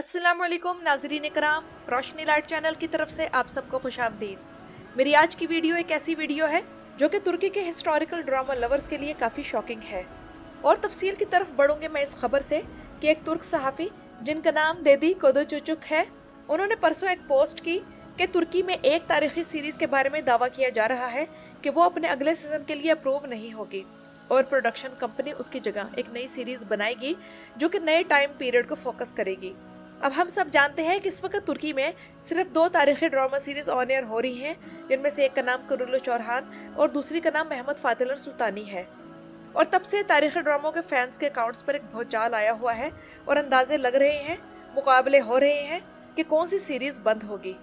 अस्सलाम वालेकुम नाज़रीन इकराम, रोशनी लाइट चैनल की तरफ से आप सबको खुशामदीद। मेरी आज की वीडियो एक ऐसी वीडियो है जो कि तुर्की के हिस्टोरिकल ड्रामा लवर्स के लिए काफ़ी शॉकिंग है। और तफसील की तरफ बढ़ूंगे मैं इस खबर से कि एक तुर्क सहाफ़ी जिनका नाम देदी कोदोचुचुक है, उन्होंने परसों एक पोस्ट की कि तुर्की में एक तारीखी सीरीज़ के बारे में दावा किया जा रहा है कि वो अपने अगले सीज़न के लिए अप्रूव नहीं होगी और प्रोडक्शन कंपनी उसकी जगह एक नई सीरीज़ बनाएगी जो कि नए टाइम पीरियड को फोकस करेगी। अब हम सब जानते हैं कि इस वक्त तुर्की में सिर्फ 2 तारीखी ड्रामा सीरीज ऑन एयर हो रही हैं, जिनमें से एक का नाम कुरुलुश ओरहान और दूसरी का नाम महमद फातिल सुल्तानी है। और तब से तारीखी ड्रामों के फैंस के अकाउंट्स पर एक भौचाल आया हुआ है और अंदाजे लग रहे हैं, मुकाबले हो रहे हैं कि कौन सी सीरीज बंद होगी।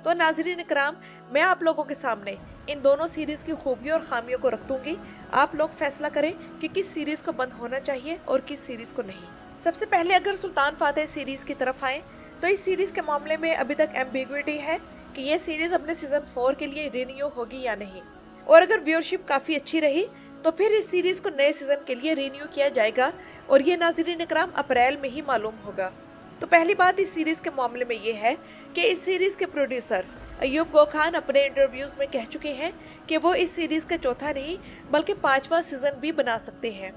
तो नाज़रीन इकराम, मैं आप लोगों के सामने इन दोनों सीरीज की खूबियों और खामियों को रख दूंगी। आप लोग फैसला करें कि किस सीरीज को बंद होना चाहिए और किस सीरीज को नहीं। सबसे पहले अगर सुल्तान फातेह सीरीज की तरफ आए तो इस सीरीज के मामले में अभी तक एम्बिग्विटी है कि ये सीरीज अपने सीजन 4 के लिए रिन्यू होगी या नहीं। और अगर व्यूअरशिप काफी अच्छी रही तो फिर इस सीरीज को नए सीजन के लिए रिन्यू किया जाएगा और ये नाज़रीन इकराम अप्रैल में ही मालूम होगा। तो पहली बात इस सीरीज के मामले में ये है कि इस सीरीज के प्रोड्यूसर अय्यूब गोखान अपने इंटरव्यूज में कह चुके हैं कि वो इस सीरीज का चौथा नहीं बल्कि 5वां सीजन भी बना सकते हैं,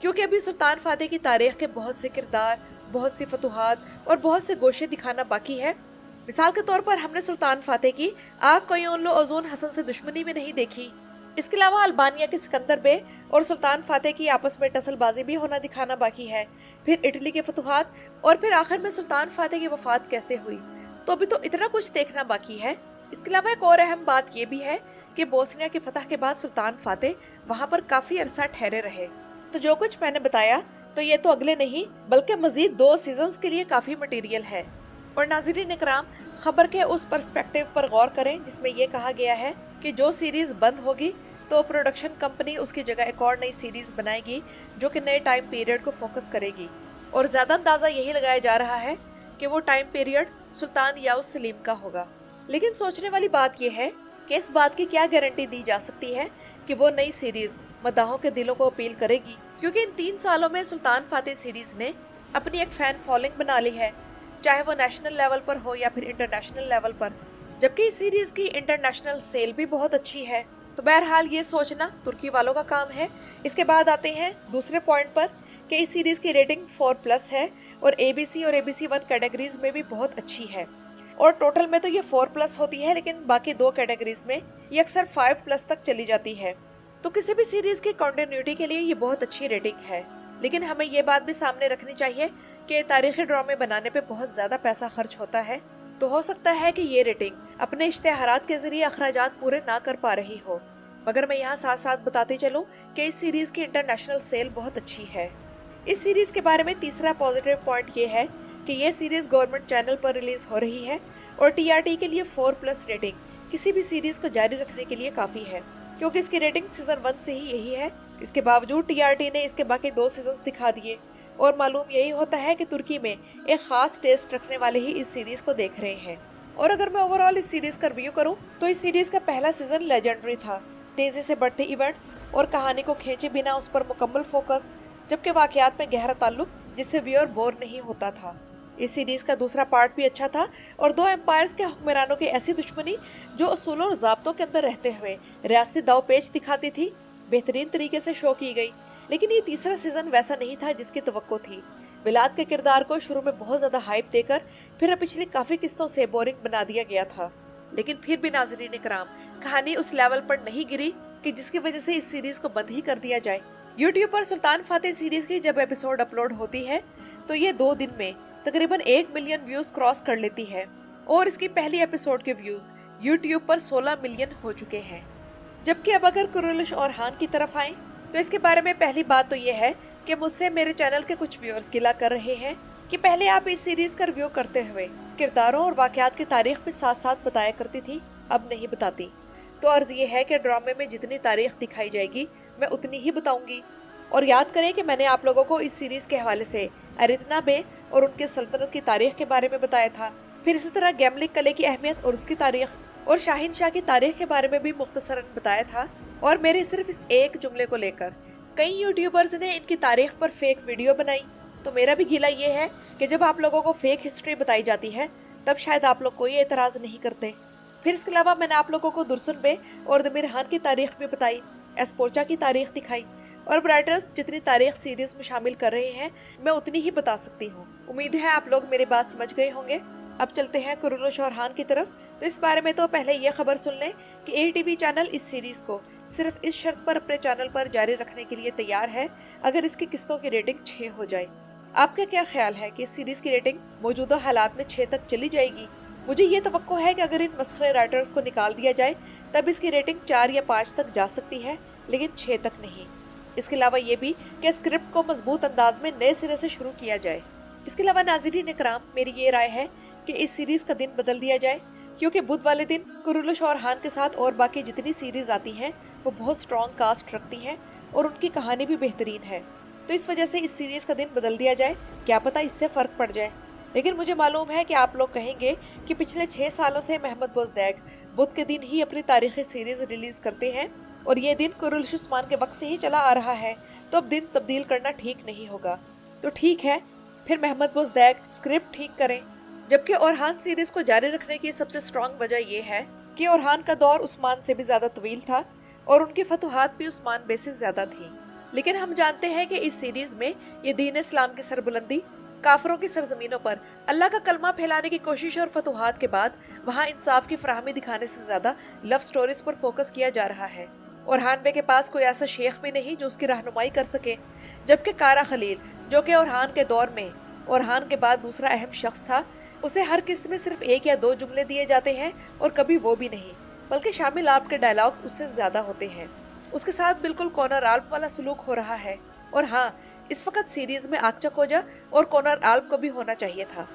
क्योंकि अभी सुल्तान फातेह की तारीख के बहुत से किरदार, बहुत सी फतूहात और बहुत से गोशे दिखाना बाकी है। मिसाल के तौर पर हमने सुल्तान फातेह की आग कोयोनलो ओजोन हसन से दुश्मनी में नहीं देखी। इसके अलावा अल्बानिया के सिकंदर बे और सुल्तान फातेह की आपस में टसलबाजी भी होना दिखाना बाकी है, फिर इटली के फतूहात और फिर आखिर में सुल्तान फातेह की वफात कैसे हुई। तो अभी तो इतना कुछ देखना बाकी है। इसके अलावा एक और अहम बात ये भी है कि बोस्निया की फतह के बाद सुल्तान फातेह वहाँ पर काफी अरसा ठहरे रहे। तो जो कुछ मैंने बताया तो ये तो अगले नहीं बल्कि मजीद 2 सीजन्स के लिए काफी मटेरियल है। और नाज़रीन इकराम, खबर के उस पर्सपेक्टिव पर गौर करें जिसमें यह कहा गया है कि जो सीरीज बंद होगी तो प्रोडक्शन कंपनी उसकी जगह एक और नई सीरीज बनाएगी जो कि नए टाइम पीरियड को फोकस करेगी। और ज्यादा अंदाजा यही लगाया जा रहा है कि वो टाइम पीरियड सुल्तान याउस सलीम का होगा। लेकिन सोचने वाली बात यह है कि इस बात की क्या गारंटी दी जा सकती है कि वो नई सीरीज मदाहों के दिलों को अपील करेगी, क्योंकि इन 3 सालों में सुल्तान फातेह सीरीज ने अपनी एक फैन फॉलोइंग बना ली है, चाहे वो नेशनल लेवल पर हो या फिर इंटरनेशनल लेवल पर, जबकि इस सीरीज की इंटरनेशनल सेल भी बहुत अच्छी है। तो बहरहाल ये सोचना तुर्की वालों का काम है। इसके बाद आते हैं दूसरे पॉइंट पर कि इस सीरीज की रेटिंग 4+ है और ABC और ABC 1 कैटेगरीज में भी बहुत अच्छी है। और टोटल में तो ये 4+ होती है, लेकिन बाकी 2 कैटेगरीज में ये अक्सर 5+ तक चली जाती है। तो किसी भी सीरीज की कंटिन्यूटी के लिए ये बहुत अच्छी रेटिंग है। लेकिन हमें ये बात भी सामने रखनी चाहिए कि तारीखी ड्रामे बनाने पे बहुत ज्यादा पैसा खर्च होता है। तो हो सकता है कि ये रेटिंग अपने इश्तेहारात के जरिए अखराजात पूरे ना कर पा रही हो, मगर मैं यहाँ साथ साथ बताती चलूँ कि इस सीरीज की इंटरनेशनल सेल बहुत अच्छी है। इस सीरीज के बारे में तीसरा पॉजिटिव पॉइंट ये है कि ये सीरीज गवर्नमेंट चैनल पर रिलीज हो रही है और TRT के लिए 4+ रेटिंग किसी भी सीरीज को जारी रखने के लिए काफी है, क्योंकि इसकी रेटिंग सीजन 1 से ही यही है। इसके बावजूद TRT ने इसके बाकी 2 सीजन दिखा दिए और मालूम यही होता है कि तुर्की में एक खास टेस्ट रखने वाले ही इस सीरीज को देख रहे हैं। और अगर मैं ओवरऑल इस सीरीज का रिव्यू करूं तो इस सीरीज का पहला सीजन लेजेंडरी था। तेजी से बढ़ते इवेंट्स और कहानी को खींचे बिना उस पर मुकम्मल फोकस, जबकि वाकयात में गहरा ताल्लुक जिससे व्यूअर बोर नहीं होता था। इस सीरीज का दूसरा पार्ट भी अच्छा था और 2 एम्पायर्स के हुक्मरानों की ऐसी दुश्मनी जो असूलों और ज़ाब्तों के अंदर रहते हुए रियासती दावपेच दिखाती थी, बेहतरीन तरीके से शो की गई। लेकिन ये तीसरा सीजन वैसा नहीं था जिसकी तवक्को थी। विलाद के किरदार को शुरू में बहुत ज्यादा हाइप देकर फिर पिछली काफी किस्तों से बोरिंग बना दिया गया था। लेकिन फिर भी नाज़रीन इकराम, कहानी उस लेवल पर नहीं गिरी कि जिसकी वजह से इस सीरीज को बंद ही कर दिया जाए। यूट्यूब पर सुल्तान फातेह सीरीज की जब एपिसोड अपलोड होती है तो ये 2 दिन में तकरीबन 1 मिलियन व्यूज क्रॉस कर लेती है और इसकी पहली एपिसोड के व्यूज यूट्यूब पर 16 मिलियन हो चुके हैं। जबकि अब अगर कुरुलुश ओरहान की तरफ आए तो इसके बारे में पहली बात तो ये है कि मुझसे मेरे चैनल के कुछ व्यूअर्स गिला कर रहे हैं कि पहले आप इस सीरीज का रिव्यू करते हुए किरदारों और वाकयात की तारीख भी साथ साथ बताया करती थी, अब नहीं बताती। तो अर्ज ये है कि ड्रामे में जितनी तारीख दिखाई जाएगी मैं उतनी ही बताऊंगी। और याद करें कि मैंने आप लोगों को इस सीरीज के हवाले से अरितना बे और उनके सल्तनत की तारीख के बारे में बताया था, फिर इसी तरह गैमलिक कले की अहमियत और उसकी तारीख और शाहीन शाह की तारीख के बारे में भी मुख्तसरन बताया था। और मेरे सिर्फ इस एक जुमले को लेकर कई यूट्यूबर्स ने इनकी तारीख पर फेक वीडियो बनाई। तो मेरा भी गिला ये है कि जब आप लोगों को फेक हिस्ट्री बताई जाती है तब शायद आप लोग कोई एतराज़ नहीं करते। फिर इसके अलावा मैंने आप लोगों को दुर्सुन बे और द मिरहान की तारीख भी बताई, एस्पोर्चा की तारीख दिखाई, और राइटर्स जितनी तारीख सीरीज में शामिल कर रहे हैं मैं उतनी ही बता सकती हूँ। उम्मीद है आप लोग मेरी बात समझ गए होंगे। अब चलते हैं कुरुलुश और हान की तरफ। तो इस बारे में तो पहले ये खबर सुन लें कि ATV चैनल इस सीरीज को सिर्फ इस शर्त पर अपने चैनल पर जारी रखने के लिए तैयार है अगर इसकी किस्तों की रेटिंग 6 हो जाए। आपका क्या ख्याल है कि इस सीरीज की रेटिंग मौजूदा हालात में 6 तक चली जाएगी? मुझे ये तवक्को है कि अगर इन मसखरे राइटर्स को निकाल दिया जाए तब इसकी रेटिंग 4 या 5 तक जा सकती है, लेकिन 6 तक नहीं। इसके अलावा ये भी कि स्क्रिप्ट को मजबूत अंदाज में नए सिरे से शुरू किया जाए। इसके अलावा नाज़रीन इकराम, मेरी ये राय है कि इस सीरीज का दिन बदल दिया जाए, क्योंकि बुध वाले दिन कुरुलुश और हान के साथ और बाकी जितनी सीरीज आती हैं वो बहुत स्ट्रॉन्ग कास्ट रखती हैं और उनकी कहानी भी बेहतरीन है। तो इस वजह से इस सीरीज का दिन बदल दिया जाए, क्या पता इससे फर्क पड़ जाए। लेकिन मुझे मालूम है कि आप लोग कहेंगे कि पिछले 6 सालों से महमद बोज़दैक बुध के दिन ही अपनी तारीखी सीरीज रिलीज करते हैं और ये दिन कुरुलुश उस्मान के वक्त से ही चला आ रहा है, तो अब दिन तब्दील करना ठीक नहीं होगा। तो ठीक है, फिर महमद बोज़दैक स्क्रिप्ट ठीक करें। जबकि ओरहान सीरीज को जारी रखने की सबसे स्ट्रॉन्ग वजह यह है कि ओरहान का दौर उस्मान से भी ज्यादा तवील था और उनकी फतुहात भी उस्मान बे से ज्यादा थी। लेकिन हम जानते हैं कि इस सीरीज में ये दीन इस्लाम की सरबुलंदी, काफरों की सरजमीनों पर अल्लाह का कलमा फैलाने की कोशिश और फतुहात के बाद वहाँ इंसाफ की फराहमी दिखाने से ज्यादा लव स्टोरीज पर फोकस किया जा रहा है। ओरहान बे के पास कोई ऐसा शेख भी नहीं जो उसकी रहनुमाई कर सके, जबकि कारा खलील, जो कि ओरहान के दौर में ओरहान के बाद दूसरा अहम शख्स था, उसे हर किस्त में सिर्फ 1 या 2 जुमले दिए जाते हैं और कभी वो भी नहीं, बल्कि शामिल आप के डायलॉग्स उससे ज्यादा होते हैं। उसके साथ बिल्कुल कॉनर आल्प वाला सलूक हो रहा है। और हाँ, इस वक्त सीरीज में आकचकोजा और कॉनर आल्प को भी होना चाहिए था।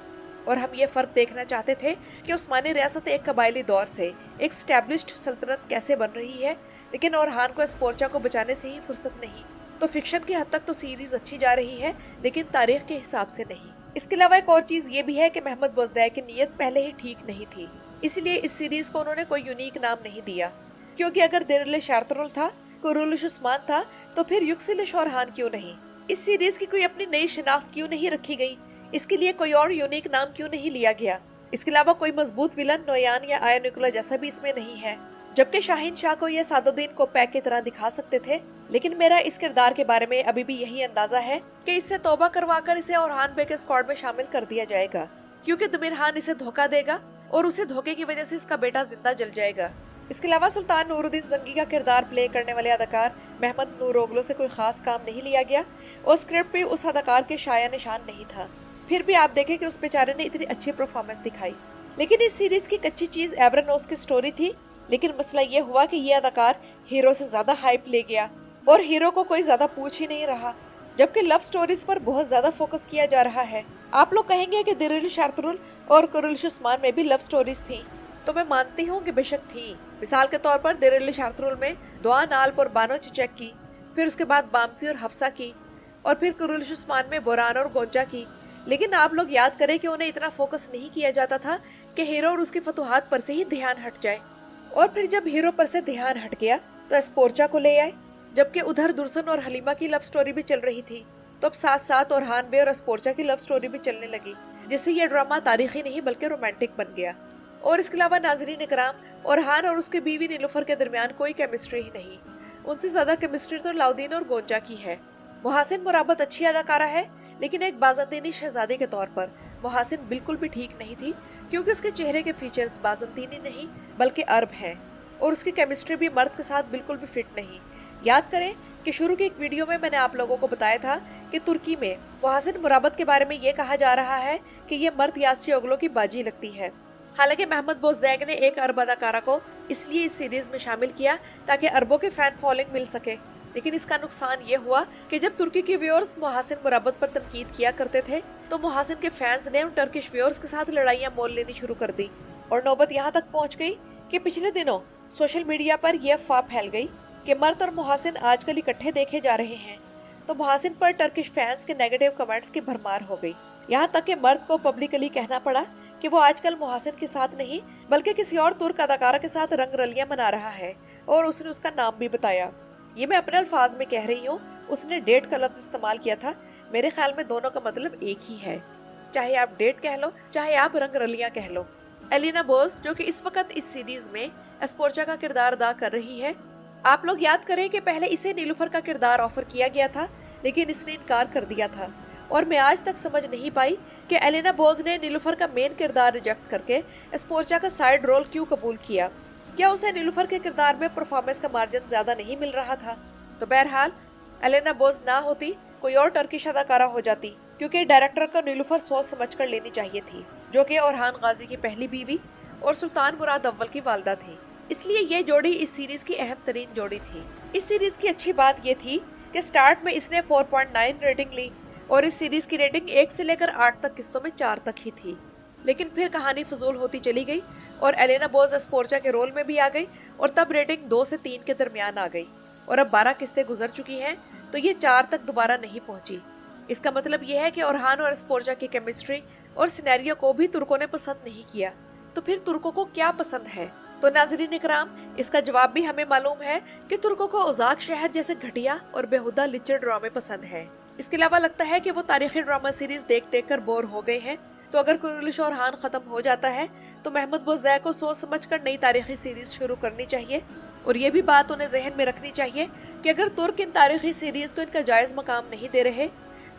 और हम ये फर्क देखना चाहते थे कि उस्मानी रियासत एक कबायली दौर से एक स्टैब्लिश्ड सल्तनत कैसे बन रही है, लेकिन ओरहान को एस्पोर्चा को बचाने से ही फुर्सत नहीं। तो फिक्शन की हद तक तो सीरीज अच्छी जा रही है, लेकिन तारीख के हिसाब से नहीं। इसके अलावा एक और चीज ये भी है कि महमद बोज़दैक की नीयत पहले ही ठीक नहीं थी, इसलिए इस सीरीज को उन्होंने कोई यूनिक नाम नहीं दिया। क्योंकि अगर दिरल शारतरुल था, कुरुलुश उस्मान था, तो फिर युक्सिलिश और हान क्यों नहीं? इस सीरीज की कोई अपनी नई शिनाख्त क्यों नहीं रखी गई? इसके लिए कोई और यूनिक नाम क्यों नहीं लिया गया? इसके अलावा कोई मजबूत विलन नोयान या आया निकोला जैसा भी इसमें नहीं है, जबकि शाहीन शाह को यह सादुद्दीन को पैक की तरह दिखा सकते थे। लेकिन मेरा इस किरदार के बारे में अभी भी यही अंदाजा है कि इससे तौबा करवाकर इसे ओरहान बे के स्क्वाड में शामिल कर दिया जाएगा, क्योंकि दमिरहान इसे धोखा देगा और उसे धोखे की वजह से इसका बेटा जिंदा जल जाएगा। इसके अलावा सुल्तान नूरुद्दीन जंगी का किरदार प्ले करने वाले अदाकार महमद नूरोगलो से कोई खास काम नहीं लिया गया और स्क्रिप्ट भी उस अदाकार के शाया निशान नहीं था। फिर भी आप देखें कि उस बेचारे ने इतनी अच्छी परफॉर्मेंस दिखाई। लेकिन इस सीरीज की कच्ची चीज एवरनोस की स्टोरी थी, लेकिन मसला ये हुआ कि ये अदाकार हीरो से ज्यादा हाइप ले गया और हीरो को कोई ज्यादा पूछ ही नहीं रहा, जबकि लव स्टोरीज पर बहुत ज्यादा फोकस किया जा रहा है। आप लोग कहेंगे कि दिरल शारतरुल और कुरुलुश उस्मान में भी लव स्टोरीज थी, तो मैं मानती हूँ कि बेशक थी। मिसाल के तौर पर दिरल शारतरुल में दुआन आल्प और बानो चिचक की, फिर उसके बाद बामसी और हफ्सा की, और फिर कुरुलुश उस्मान में बोरान और गोंजा की। लेकिन आप लोग याद करें कि उन्हें इतना फोकस नहीं किया जाता था कि हीरो और उसकी फतुहात पर से ही ध्यान हट जाए, और फिर जब हीरो पर से ध्यान हट गया तो एस्पोर्चा को ले आए, जबकि उधर दुर्सन और हलीमा की लव स्टोरी भी चल रही थी। तो अब साथ साथ ओरहान बे और एस्पोर्चा की लव स्टोरी भी चलने लगी, जिससे यह ड्रामा तारीखी नहीं बल्कि रोमांटिक बन गया। और इसके अलावा नाज़रीन इकराम, ओरहान और उसकी बीवी नीलुफर के दरमियान कोई केमिस्ट्री ही नहीं। उनसे ज्यादा केमिस्ट्री तो लाउदीन और गोंजा की है। मुहासिन मुराबत अच्छी अदाकारा है, लेकिन एक बाज़ंतीनी शहजादी के तौर पर मुहासिन बिल्कुल भी ठीक नहीं थी, क्योंकि उसके चेहरे के फीचर्स बाज़ंतीनी नहीं बल्कि अरब हैं, और उसकी केमिस्ट्री भी मर्द के साथ बिल्कुल भी फिट नहीं। याद करें कि शुरू की एक वीडियो में मैंने आप लोगों को बताया था कि तुर्की में मुहासिन मुराबत के बारे में ये कहा जा रहा है कि ये मर्द यासची ओगलो की बाजी लगती है। हालांकि महमद बोज़दैक ने एक अरब अदाकारा को इसलिए इस सीरीज में शामिल किया ताकि अरबों के फैन फॉलोइंग मिल सके, लेकिन इसका नुकसान ये हुआ कि जब तुर्की के व्यूअर्स मुहासिन मुराबत पर तनकीद किया करते थे तो मुहासिन के फैंस ने उन टर्किश व्यूअर्स के साथ लड़ाइयाँ मोल लेनी शुरू कर दी, और नौबत यहाँ तक पहुँच गई कि पिछले दिनों सोशल मीडिया पर यह अफवाह फैल गई कि मर्द और मुहासिन आजकल इकट्ठे देखे जा रहे हैं। तो मुहासिन पर टर्किश फैंस के नेगेटिव कमेंट्स की भरमार हो गई, यहाँ तक कि मर्द को पब्लिकली कहना पड़ा कि वो आजकल मुहासिन के साथ नहीं बल्कि किसी और तुर्क अदाकारा के साथ रंग रलियां मना रहा है, और उसने उसका नाम भी बताया। ये मैं अपने अल्फाज में कह रही हूँ, उसने डेट का लफ्ज इस्तेमाल किया था। मेरे ख्याल में दोनों का मतलब एक ही है। चाहे आप डेट कह लो, चाहे आप रंग रलियां कह लो। एलिना बोस, जो कि इस वक्त इस सीरीज में एस्पोर्चा का किरदार अदा कर रही है, आप लोग याद करें कि पहले इसे नीलूफर का किरदार ऑफर किया गया था, लेकिन इसने इनकार कर दिया था। और मैं आज तक समझ नहीं पाई कि एलिना बोस ने नीलूफर का मेन किरदार रिजेक्ट करके एस्पोर्चा का साइड रोल क्यों कबूल किया। क्या उसे नीलूफर के किरदार में परफॉर्मेंस का मार्जिन ज्यादा नहीं मिल रहा था? तो बहरहाल एलिना बोस ना होती, कोई और टर्किश अदाकारा हो जाती, क्योंकि डायरेक्टर को नीलूफर सोच समझ कर लेनी चाहिए थी, जो कि ओरहान गाजी की पहली बीवी और सुल्तान मुराद अव्वल की वालदा थी। इसलिए ये जोड़ी इस सीरीज की अहम तरीन जोड़ी थी। इस सीरीज की अच्छी बात ये थी कि स्टार्ट में इसने 4.9 रेटिंग ली और इस सीरीज की रेटिंग 1 से लेकर 8 तक किस्तों में 4 तक ही थी। लेकिन फिर कहानी फजूल होती चली गई और एलिना बोस एस्पोर्चा के रोल में भी आ गई और तब रेटिंग 2 से 3 के दरमियान आ गई और अब 12 किस्तें गुजर चुकी हैं, तो ये 4 तक दोबारा नहीं पहुंची। इसका मतलब यह है कि ओरहान और एस्पोर्चा की केमिस्ट्री और सिनेरियो को भी तुर्कों ने पसंद नहीं किया। तो फिर तुर्कों को क्या पसंद है? तो नाज़रीन इकराम, इसका जवाब भी हमें मालूम है कि तुर्कों को उज़ाक शहर जैसे घटिया और बेहुदा लिचर ड्रामे पसंद है। इसके अलावा लगता है कि वो तारीखी ड्रामा सीरीज देख देख कर बोर हो गए हैं। तो अगर कुरुलिश और हान खत्म हो जाता है तो महमूद बोज़दाई को सोच समझ कर नई तारीखी सीरीज शुरू करनी चाहिए। और ये भी बात उन्हें जहन में रखनी चाहिए कि अगर तुर्क इन तारीखी सीरीज को इनका जायज मकाम नहीं दे रहे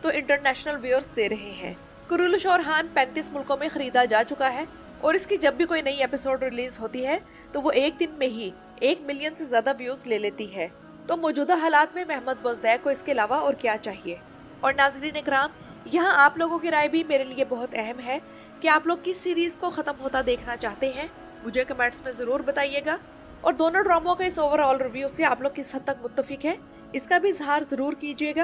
तो इंटरनेशनल व्यूअर्स दे रहे हैं। कुरुलिश और हान 35 मुल्कों में खरीदा जा चुका है और इसकी जब भी कोई नई एपिसोड रिलीज होती है तो वो एक दिन में ही 1 मिलियन से ज्यादा व्यूज ले लेती है। तो मौजूदा हालात में महमूद बोज़दाई को इसके अलावा और क्या चाहिए? और नाज़रीन इकराम, यहाँ आप लोगों की राय भी मेरे लिए बहुत अहम है कि आप लोग किस सीरीज को खत्म होता देखना चाहते हैं, मुझे कमेंट्स में जरूर बताइएगा। और दोनों ड्रामों के इस ओवरऑल रिव्यू से आप लोग किस हद तक मुत्तफिक हैं, इसका भी इजहार जरूर कीजिएगा।